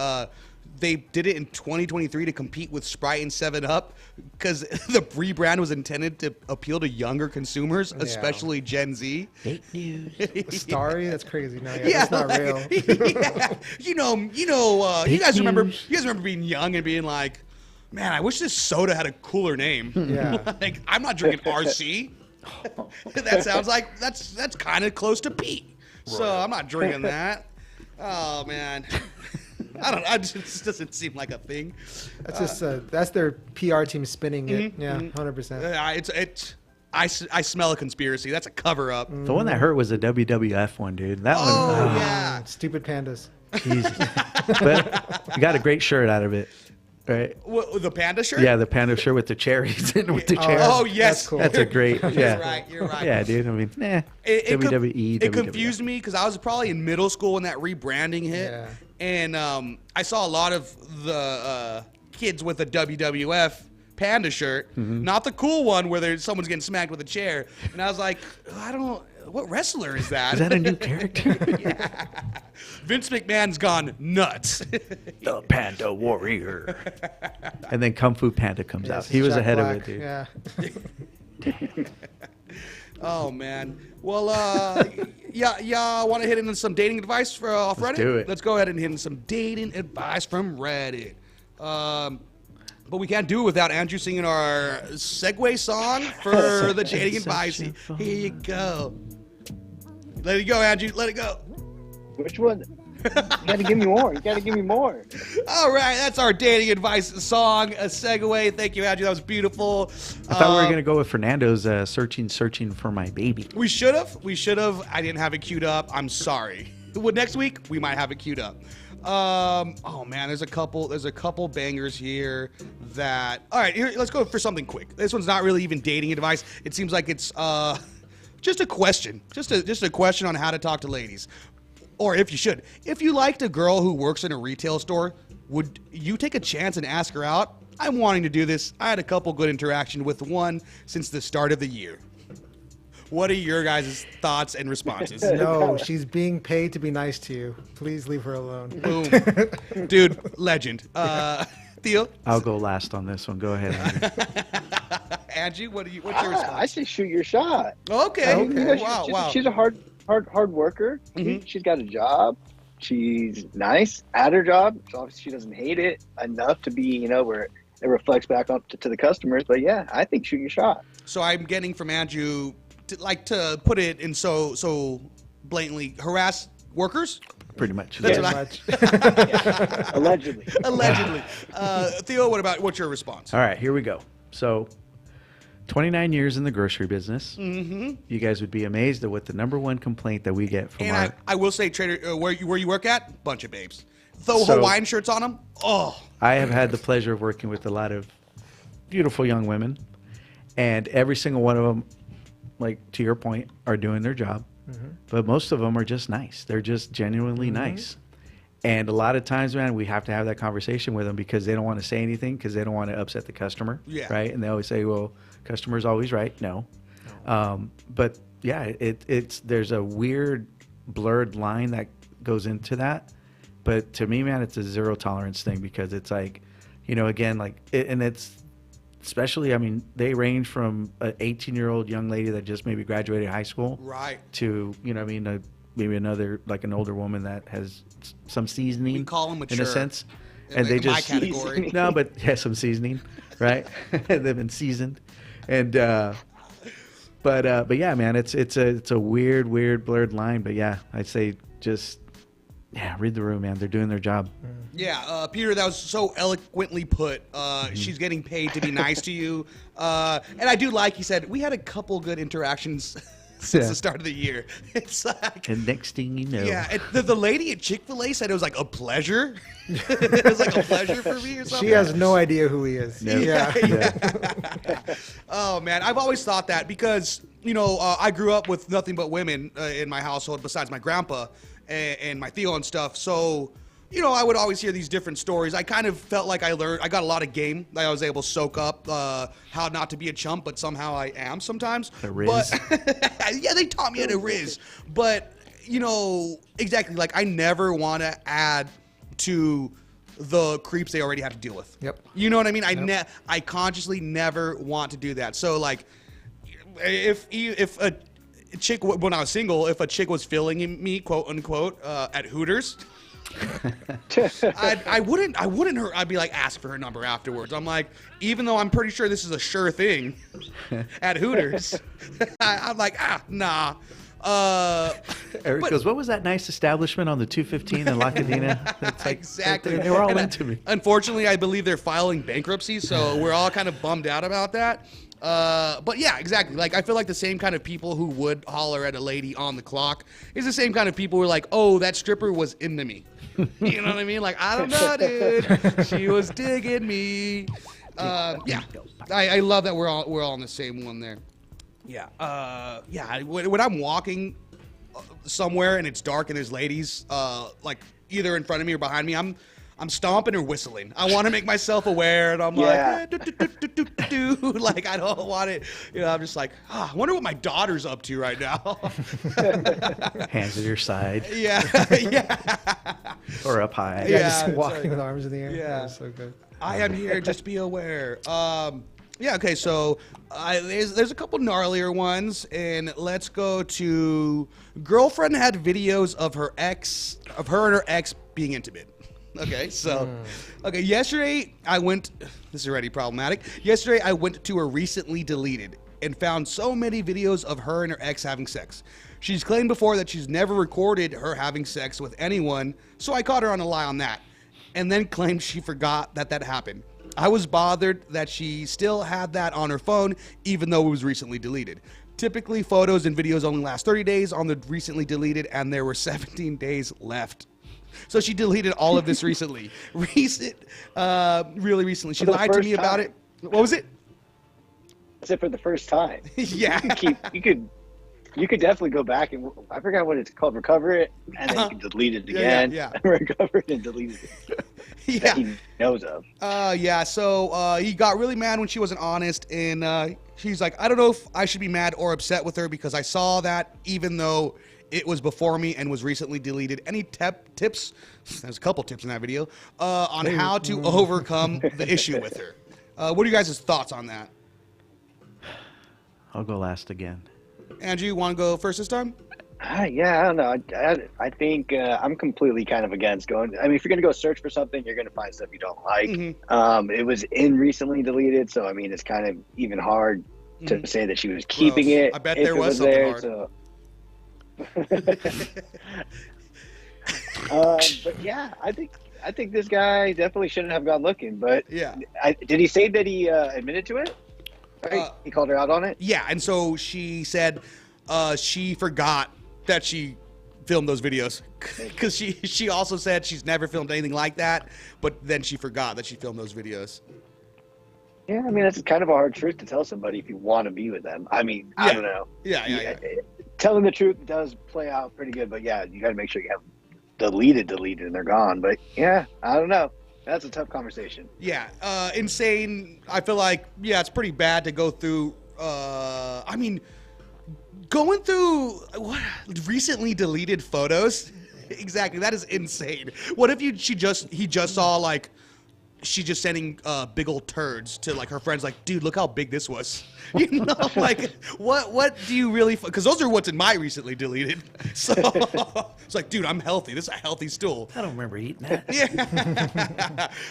they did it in 2023 to compete with Sprite and 7-Up because the rebrand was intended to appeal to younger consumers, especially Gen Z. Fake news. Starry? That's crazy. No, Yeah, that's not like- real. yeah. You guys Fake remember news. you guys remember being young and being like, man, I wish this soda had a cooler name. Yeah. Like I'm not drinking RC. That sounds like that's kind of close to Pete. So I'm not drinking that. Oh man. I don't know. It just doesn't seem like a thing. That's just that's their PR team spinning it. Yeah, 100%. I smell a conspiracy. That's a cover up. The one that hurt was the WWF one, dude. That Oh one. yeah. Stupid pandas. Jesus. But you got a great shirt out of it, right? What, the panda shirt? Yeah, the panda shirt with the cherries and with the chairs. Oh yes. That's cool. That's a great. Yeah. You're right. Yeah, dude. I mean, It WWE. It WWF. confused me because I was probably in middle school when that rebranding hit, Yeah. and I saw a lot of the kids with the WWF panda shirt, not the cool one where someone's getting smacked with a chair, and I was like, I don't. What wrestler is that? Is that a new character? Vince McMahon's gone nuts. The Panda Warrior. And then Kung Fu Panda comes out. Yes, He was Jack ahead Black. of it, dude. Yeah. Oh man. Well, yeah. Want to hit into some dating advice for off Reddit? do it. Let's go ahead and hit in some dating advice from Reddit. But we can't do it without Andrew singing our segue song for the dating advice. Here you go. Let it go, Andrew. Let it go. Which one? You got to give me more. You got to give me more. All right, that's our dating advice song, a segue. Thank you, Andrew. That was beautiful. I thought we were going to go with Fernando's searching for my baby. We should have. I didn't have it queued up. I'm sorry. Well, next week we might have it queued up. Oh man, there's a couple bangers here that. All right, here, let's go for something quick. This one's not really even dating advice. It seems like it's just a question, just a question on how to talk to ladies, or if you should. If you liked a girl who works in a retail store, would you take a chance and ask her out? I'm wanting to do this. I had a couple good interaction with one since the start of the year. What are your guys' thoughts and responses? No, she's being paid to be nice to you. Please leave her alone. Boom. Dude, legend. Theo? I'll go last on this one. Go ahead, Andrew. Angie, what's your response? I say shoot your shot. Okay. You know, Wow. She's a hard worker. Mm-hmm. She's got a job. She's nice at her job. So obviously she doesn't hate it enough to be, where it reflects back up to the customers. But yeah, I think shoot your shot. So I'm getting from Andrew to put it in so blatantly, harass workers? Pretty much. That's Very much. Allegedly. Allegedly. Theo, what's your response? All right, here we go. So, 29 years in the grocery business. Mm-hmm. You guys would be amazed at what the number one complaint that we get from And I will say, Trader, where you work at, bunch of babes. Throw Hawaiian shirts on them. Oh. I have had the pleasure of working with a lot of beautiful young women, and every single one of them, like to your point, are doing their job. Mm-hmm. But most of them are just nice. They're just genuinely nice. And a lot of times, man, we have to have that conversation with them because they don't want to say anything because they don't want to upset the customer. Yeah. Right? And they always say, well, customer's always right. No. But yeah, there's a weird blurred line that goes into that. But to me, man, it's a zero tolerance thing because it's like, again, and it's, especially, I mean, they range from an 18-year-old young lady that just maybe graduated high school, Right. to maybe another, like an older woman that has some seasoning. We call them mature. In a sense, In and they my just category. no, but yeah, some seasoning, right? They've been seasoned, and but yeah, man, it's a weird blurred line. But yeah, I'd say just. Yeah, read the room, man. They're doing their job. Yeah, Peter, that was so eloquently put. She's getting paid to be nice to you. And I do like, he said, we had a couple good interactions since the start of the year. It's like... And next thing you know... Yeah, and the lady at Chick-fil-A said it was like a pleasure. It was like a pleasure for me or something. She has no idea who he is. No. Yeah. Oh, man, I've always thought that because, I grew up with nothing but women in my household besides my grandpa and my Theo and stuff. So, I would always hear these different stories. I kind of felt like I got a lot of game that I was able to soak up how not to be a chump, but somehow I am sometimes. A riz. But, yeah, they taught me how to riz. But, exactly, like I never want to add to the creeps they already have to deal with. Yep. You know what I mean? I consciously never want to do that. So, like, if a chick, when I was single, if a chick was filling me, quote unquote, at Hooters, I wouldn't I'd be like, ask for her number afterwards. I'm like, even though I'm pretty sure this is a sure thing at Hooters, I'm like, nah. Eric goes, what was that nice establishment on the 215 in La Cadena? That's like, exactly. They were all And into me. Unfortunately, I believe they're filing bankruptcy, so we're all kind of bummed out about that. But yeah, exactly. Like, I feel like the same kind of people who would holler at a lady on the clock is the same kind of people who are like, oh, that stripper was into me. You know what I mean? Like, I don't know, dude. She was digging me. Yeah. I love that we're all on the same one there. Yeah. Yeah. When I'm walking somewhere and it's dark and there's ladies, like either in front of me or behind me, I'm stomping or whistling. I want to make myself aware, and I'm like, like I don't want it. I'm just like, I wonder what my daughter's up to right now. Hands at your side. Yeah, yeah. Or up high. Yeah, Yeah, just it's walking like- with arms in the air. Yeah. That's so good. I am here. Just be aware. Yeah. Okay. So there's a couple gnarlier ones, and let's go to girlfriend had videos of her and her ex being intimate. Okay, so, yesterday this is already problematic. Yesterday I went to a recently deleted and found so many videos of her and her ex having sex. She's claimed before that she's never recorded her having sex with anyone, so I caught her on a lie on that, and then claimed she forgot that happened. I was bothered that she still had that on her phone, even though it was recently deleted. Typically, photos and videos only last 30 days on the recently deleted, and there were 17 days left. So she deleted all of this recently. Really recently. She lied to me about it. What was it? I said for the first time. Yeah. You could definitely go back and I forgot what it's called. Recover it, and then you can delete it again. Yeah. Recover it and delete it. Yeah. That he knows of. Yeah. So he got really mad when she wasn't honest, and she's like, I don't know if I should be mad or upset with her because I saw that even though it was before me and was recently deleted. Any tips? There's a couple tips in that video on how to overcome the issue with her. What are you guys' thoughts on that? I'll go last again. Andrew, you want to go first this time? Yeah, I don't know. I think I'm completely kind of against going. I mean, if you're going to go search for something, you're going to find stuff you don't like. It was recently deleted, so I mean, it's kind of even hard to say that she was keeping it. I bet if there it was something there, hard. So. But yeah, I think this guy definitely shouldn't have gone looking. But Yeah. Did he say that he admitted to it? Right? He called her out on it. Yeah, and so she said she forgot that she filmed those videos because she also said she's never filmed anything like that, but then she forgot that she filmed those videos. Yeah, I mean, that's kind of a hard truth to tell somebody if you want to be with them. I mean, I don't know. Yeah. Telling the truth does play out pretty good, but yeah, you got to make sure you have deleted, and they're gone. But yeah, I don't know. That's a tough conversation. Yeah, insane. I feel like, yeah, it's pretty bad to go through. I mean, going through recently deleted photos. Exactly, that is insane. What if he just saw like she just sending big old turds to like her friends, like, dude, look how big this was. You know, like what do you really? Because those are what's in my recently deleted. So it's like, dude, I'm healthy. This is a healthy stool. I don't remember eating that.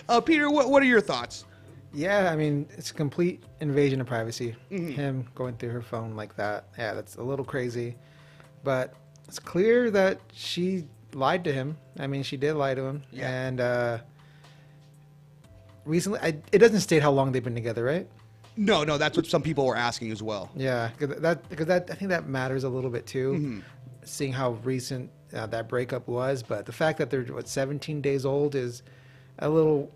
Yeah. Peter, what are your thoughts? Yeah, I mean, it's a complete invasion of privacy. Him going through her phone like that. Yeah, that's a little crazy. But it's clear that she lied to him. I mean, she did lie to him. Yeah. And recently, it doesn't state how long they've been together, right? No, that's what some people were asking as well. Yeah, because I think that matters a little bit too, seeing how recent that breakup was. But the fact that they're 17 days old is a little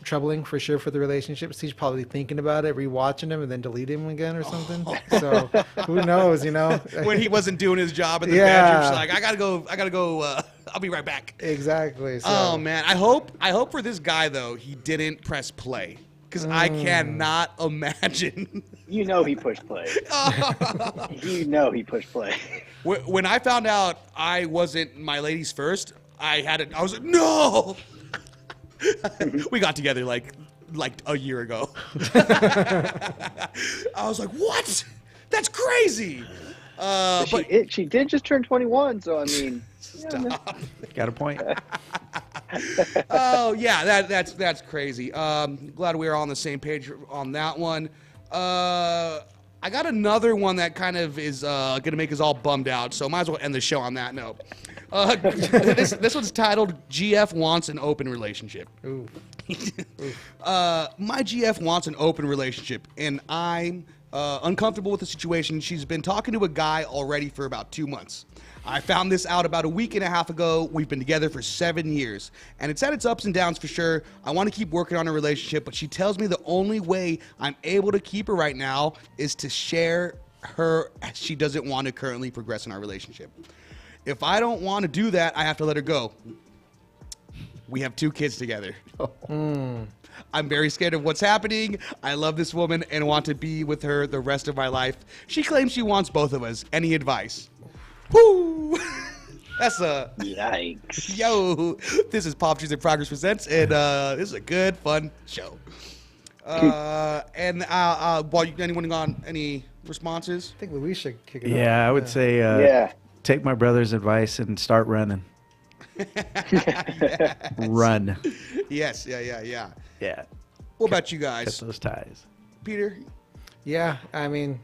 troubling for sure for the relationship. She's probably thinking about it, rewatching him, and then deleting him again or something. So who knows, you know? When he wasn't doing his job in the bedroom, she's like, I gotta go. I'll be right back. Exactly. So. Oh man, I hope for this guy though he didn't press play because I cannot imagine. You know he pushed play. You know he pushed play. When I found out I wasn't my lady's first, I was like, no. We got together like a year ago. I was like, what? That's crazy. But she did just turn 21, so I mean, stop. Got a point. Oh yeah, that's crazy. Glad we are on the same page on that one. I got another one that kind of is gonna make us all bummed out, so might as well end the show on that note. This one's titled "GF Wants an Open Relationship." Ooh. My GF wants an open relationship, and I'm uncomfortable with the situation. She's been talking to a guy already for about 2 months. I found this out about a week and a half ago. We've been together for 7 years, and it's had its ups and downs for sure. I want to keep working on a relationship, but she tells me the only way I'm able to keep her right now is to share her, as she doesn't want to currently progress in our relationship. If I don't want to do that, I have to let her go. We have 2 kids together. I'm very scared of what's happening. I love this woman and want to be with her the rest of my life. She claims she wants both of us. Any advice? Woo! That's a... Yikes. Yo, this is Palmtrees in Progress Presents, and this is a good, fun show. Anyone got any responses? I think Luis should kick it off. Yeah, I would say take my brother's advice and start running. Run. Yes, yeah. Yeah. What about you Cut guys? those ties. Peter? Yeah, I mean,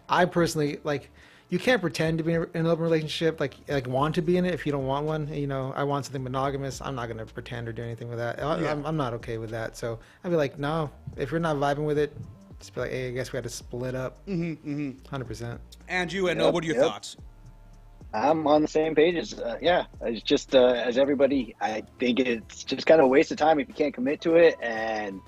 I personally, like, you can't pretend to be in an open relationship, like want to be in it if you don't want one. You know, I want something monogamous. I'm not gonna pretend or do anything with that. I'm not okay with that. So I'd be like, no, if you're not vibing with it, just be like, hey, I guess we had to split up. 100%. Andrew, and what are your thoughts? I'm on the same page as yeah. It's just as everybody. I think it's just kind of a waste of time if you can't commit to it. And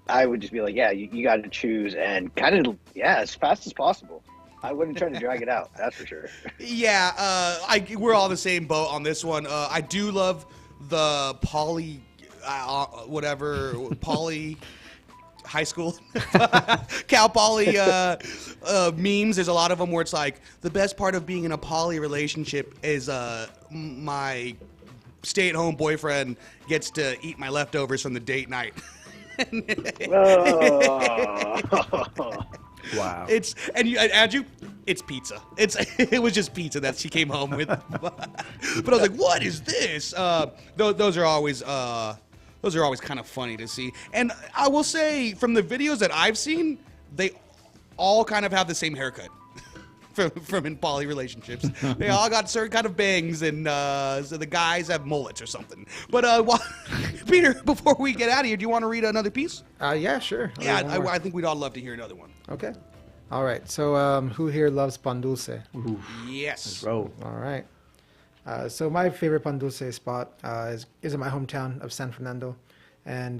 I would just be like, yeah, you got to choose and kind of as fast as possible. I wouldn't try to drag it out. That's for sure. Yeah, we're all the same boat on this one. I do love the poly high school Cal Poly memes. There's a lot of them where it's like, the best part of being in a poly relationship is my stay-at-home boyfriend gets to eat my leftovers from the date night. Wow. It's Andrew, it's pizza. It was just pizza that she came home with. But I was like, what is this? Those are always kind of funny to see. And I will say, from the videos that I've seen, they all kind of have the same haircut. From in poly relationships, they all got certain kind of bangs, and so the guys have mullets or something. But Peter, before we get out of here, do you want to read another piece? Yeah, sure. Yeah, I think we'd all love to hear another one. Okay. All right. So who here loves pan dulce? Yes. Bro. All right. So my favorite pan dulce spot is in my hometown of San Fernando, and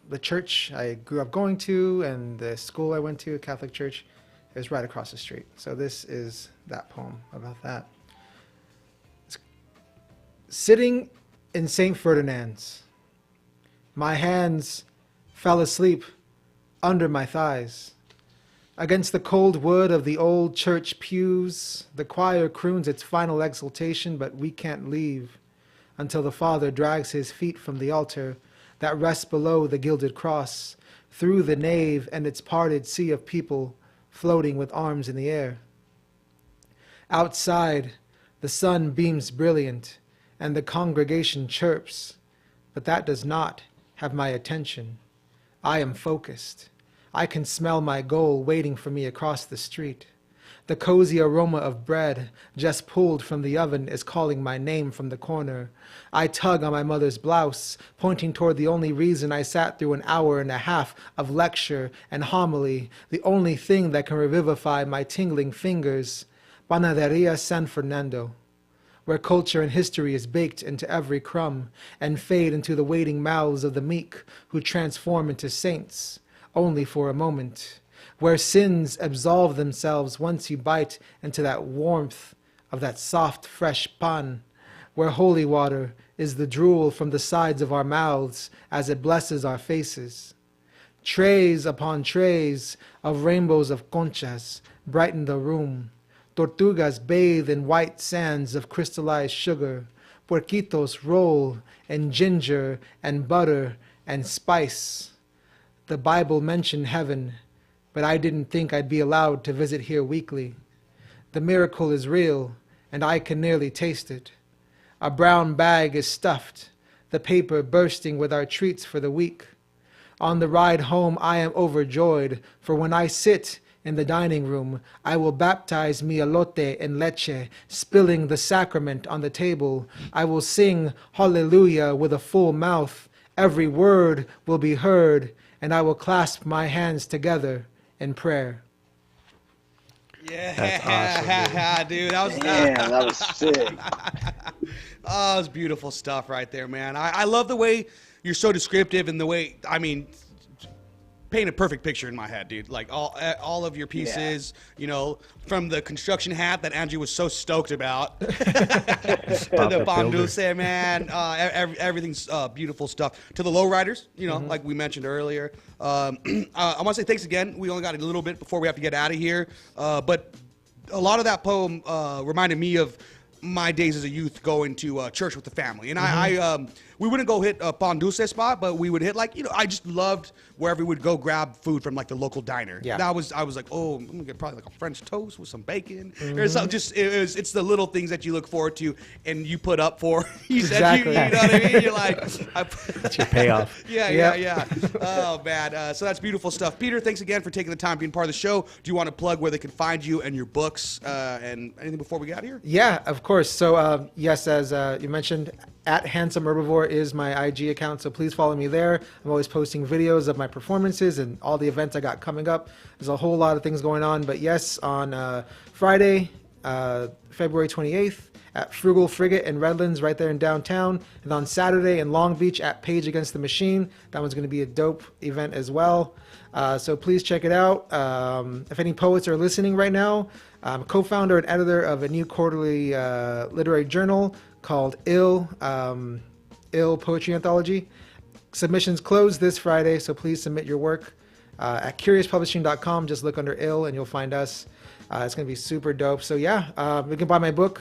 the church I grew up going to and the school I went to, a Catholic church, is right across the street. So this is that poem about that. Sitting in St. Ferdinand's, my hands fell asleep under my thighs. Against the cold wood of the old church pews, the choir croons its final exultation, but we can't leave until the Father drags his feet from the altar that rests below the gilded cross, through the nave and its parted sea of people floating with arms in the air. Outside, the sun beams brilliant, and the congregation chirps, but that does not have my attention. I am focused. I can smell my goal waiting for me across the street. The cozy aroma of bread just pulled from the oven is calling my name from the corner. I tug on my mother's blouse, pointing toward the only reason I sat through an hour and a half of lecture and homily, the only thing that can revivify my tingling fingers, Panaderia San Fernando, where culture and history is baked into every crumb and fade into the waiting mouths of the meek who transform into saints, only for a moment, where sins absolve themselves once you bite into that warmth of that soft, fresh pan, where holy water is the drool from the sides of our mouths as it blesses our faces. Trays upon trays of rainbows of conchas brighten the room. Tortugas bathe in white sands of crystallized sugar. Puerquitos roll in ginger and butter and spice. The Bible mentioned heaven, but I didn't think I'd be allowed to visit here weekly. The miracle is real, and I can nearly taste it. A brown bag is stuffed, the paper bursting with our treats for the week. On the ride home, I am overjoyed, for when I sit in the dining room, I will baptize mi elote en leche, spilling the sacrament on the table. I will sing hallelujah with a full mouth. Every word will be heard, and I will clasp my hands together in prayer. Yeah, That's awesome, dude. That was That was sick. Oh, it's beautiful stuff right there, man. I love the way you're so descriptive, and the way, I mean, paint a perfect picture in my head, dude. Like all of your pieces, you know, from the construction hat that Andrew was so stoked about, the pan dulce, man. Everything's beautiful stuff. To the lowriders, you know, like we mentioned earlier. I want to say thanks again. We only got a little bit before we have to get out of here, but a lot of that poem reminded me of my days as a youth going to church with the family, and we wouldn't go hit a Pan Dulce spot, but we would hit like, I just loved wherever we would go grab food from like the local diner. Yeah. I was like, oh, I'm gonna get probably like a French toast with some bacon or something. Just it's the little things that you look forward to and you put up for. You said Exactly. you know what I mean? You're like, It's your payoff. yeah. Oh man, so that's beautiful stuff. Peter, thanks again for taking the time being part of the show. Do you want to plug where they can find you and your books and anything before we get out of here? Yeah, of course. So, yes, as you mentioned, at Handsome Herbivore is my IG account, so please follow me there. I'm always posting videos of my performances and all the events I got coming up. There's a whole lot of things going on, but yes, on Friday, February 28th, at Frugal Frigate in Redlands, right there in downtown, and on Saturday in Long Beach at Page Against the Machine. That one's going to be a dope event as well. So please check it out. If any poets are listening right now, I'm a co-founder and editor of a new quarterly literary journal called Ill Poetry Anthology. Submissions close this Friday, so please submit your work at curiouspublishing.com. Just look under Ill and you'll find us. It's going to be super dope. So yeah, you can buy my book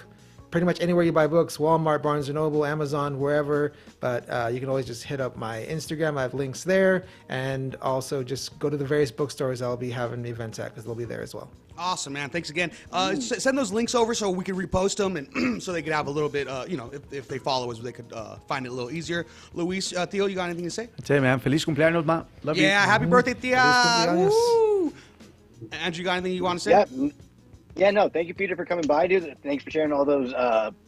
pretty much anywhere you buy books, Walmart, Barnes & Noble, Amazon, wherever. But you can always just hit up my Instagram. I have links there. And also just go to the various bookstores I'll be having events at because they'll be there as well. Awesome, man. Thanks again. Send those links over so we can repost them and so they could have a little bit, if they follow us, they could find it a little easier. Luis, Theo, you got anything to say? That's it, man. Feliz cumpleaños, ma. Love you. Yeah, happy birthday, Tia. Feliz cumpleaños. Woo! Andrew, you got anything you want to say? Yeah, no, thank you, Peter, for coming by, dude. Thanks for sharing all those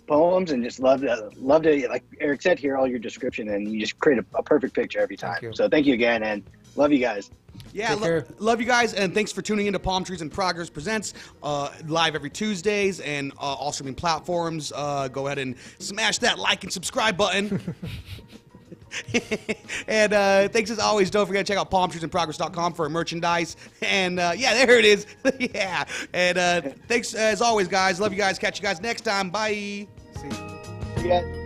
poems, and just love to, like Eric said, hear all your description, and you just create a perfect picture every time. So thank you again, and love you guys. Yeah, love you guys, and thanks for tuning in to Palmtrees in Progress Presents, live every Tuesdays, and all streaming platforms. Go ahead and smash that like and subscribe button. And thanks as always. Don't forget to check out palmtreesinprogress.com for our merchandise. And yeah, there it is. Yeah. And thanks as always, guys. Love you guys. Catch you guys next time. Bye. See you. Yeah.